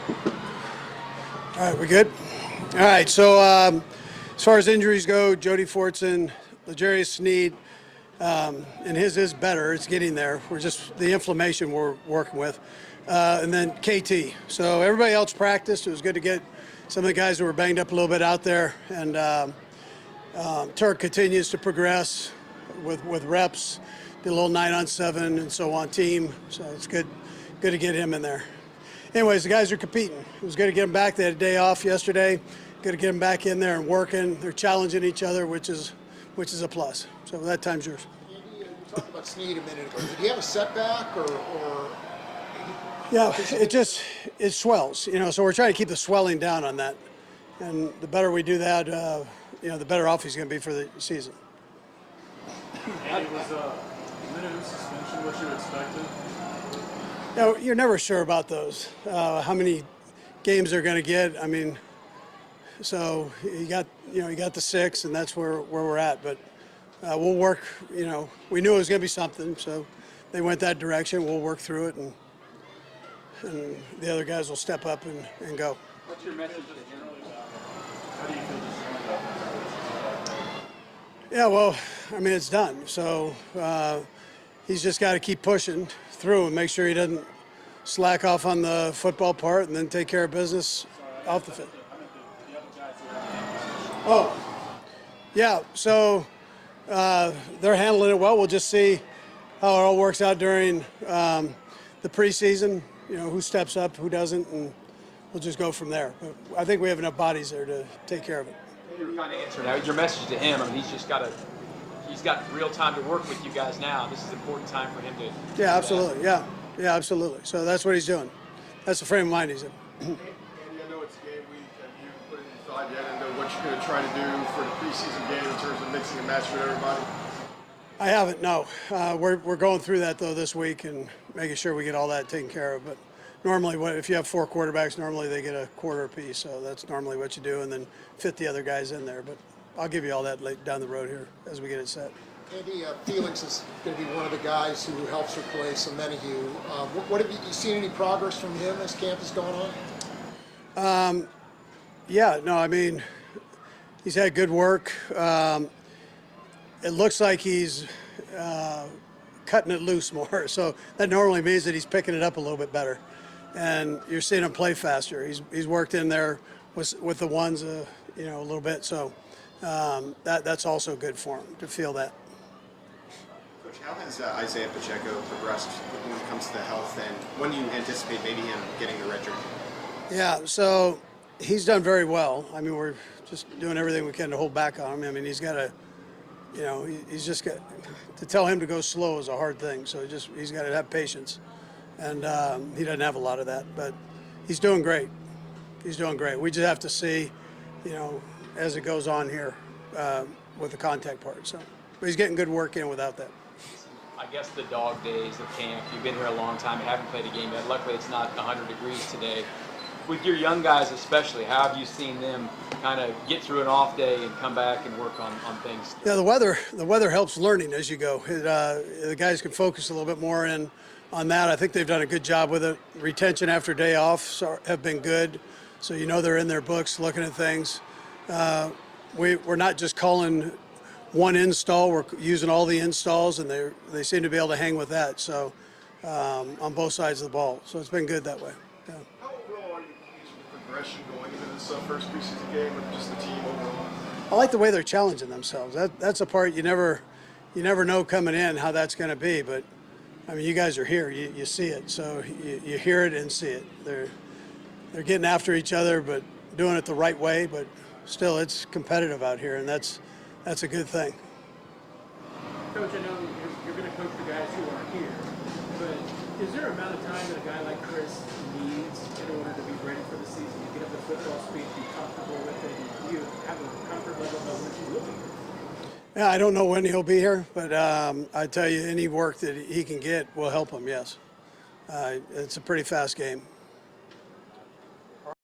All right, we good? All right, so as far as injuries go, Jody Fortson, L'Jarius Sneed, and his is better. It's getting there. We're just the inflammation we're working with. And then KT. So everybody else practiced. It was good to get some of the guys who were banged up a little bit out there. And Turk continues to progress with reps, did a little 9-on-7 and so on team. So it's good to get him in there. Anyways, the guys are competing. It was good to get them back. They had a day off yesterday. Good to get them back in there and working. They're challenging each other, which is a plus. So that time's yours. Andy, you talked about Sneed a minute ago. Did he have a setback or? Yeah, it swells. So we're trying to keep the swelling down on that. And the better we do that, the better off he's going to be for the season. Andy, was Omenihu suspension what you expected? You're never sure about those. How many games they're going to get? I mean, so you got the 6, and that's where we're at. But we'll work. We knew it was going to be something, so they went that direction. We'll work through it, and the other guys will step up and go. What's your message generally about how do you feel just about that? Yeah, well, I mean, it's done. So he's just got to keep pushing through and make sure he doesn't slack off on the football part and then take care of business off the field. Oh, yeah. So they're handling it well. We'll just see how it all works out during the preseason. Who steps up, who doesn't, and we'll just go from there. But I think we have enough bodies there to take care of it. You were kind of answering that. Your message to him, I mean, he's got real time to work with you guys now. This is an important time for him to. Yeah, absolutely. Yeah, absolutely. So that's what he's doing. That's the frame of mind he's in. Andy, I know it's game week. Have you put any thought yet into what you're going to try to do for the preseason game in terms of mixing and matching with everybody? I haven't, no. We're going through that, though, this week and making sure we get all that taken care of. But normally, if you have 4 quarterbacks, normally they get a quarter apiece. So that's normally what you do, and then fit the other guys in there. But I'll give you all that late down the road here as we get it set. Andy, Felix is going to be one of the guys who helps replace Omenihu. What have you seen any progress from him as camp is going on? Yeah, no, I mean, he's had good work. It looks like he's cutting it loose more. So that normally means that he's picking it up a little bit better. And you're seeing him play faster. He's worked in there with the ones, a little bit. So that's also good for him to feel that. Coach, how has Isaiah Pacheco progressed when it comes to the health, and when do you anticipate maybe him getting the red jersey? Yeah, so he's done very well. I mean, we're just doing everything we can to hold back on him. I mean, he's got to. He's just got to tell him to go slow is a hard thing. So he's got to have patience, and he doesn't have a lot of that. But he's doing great. He's doing great. We just have to see, as it goes on here with the contact part. So, but he's getting good work in without that. I guess the dog days of camp. You've been here a long time. You haven't played a game yet. Luckily, it's not 100 degrees today. With your young guys especially, how have you seen them kind of get through an off day and come back and work on things? Yeah, the weather helps learning as you go. The guys can focus a little bit more in on that. I think they've done a good job with it. Retention after day off have been good, so they're in their books looking at things. We're not just calling one install. We're using all the installs, and they seem to be able to hang with that. So on both sides of the ball, so it's been good that way. Yeah. How overall are you pleased with the progression going into this first preseason game with just the team overall? I like the way they're challenging themselves. That's a part you never know coming in how that's going to be. But I mean, you guys are here. You see it, so you hear it and see it. They're getting after each other, but doing it the right way. But still, it's competitive out here, and that's a good thing. Coach, I know you're going to coach the guys who aren't here, but is there an amount of time that a guy like Chris needs in order to be ready for the season, to get up to football speed, be comfortable with it, and you have a comfort level of what you're looking for? Yeah, I don't know when he'll be here, but I tell you, any work that he can get will help him, yes. It's a pretty fast game.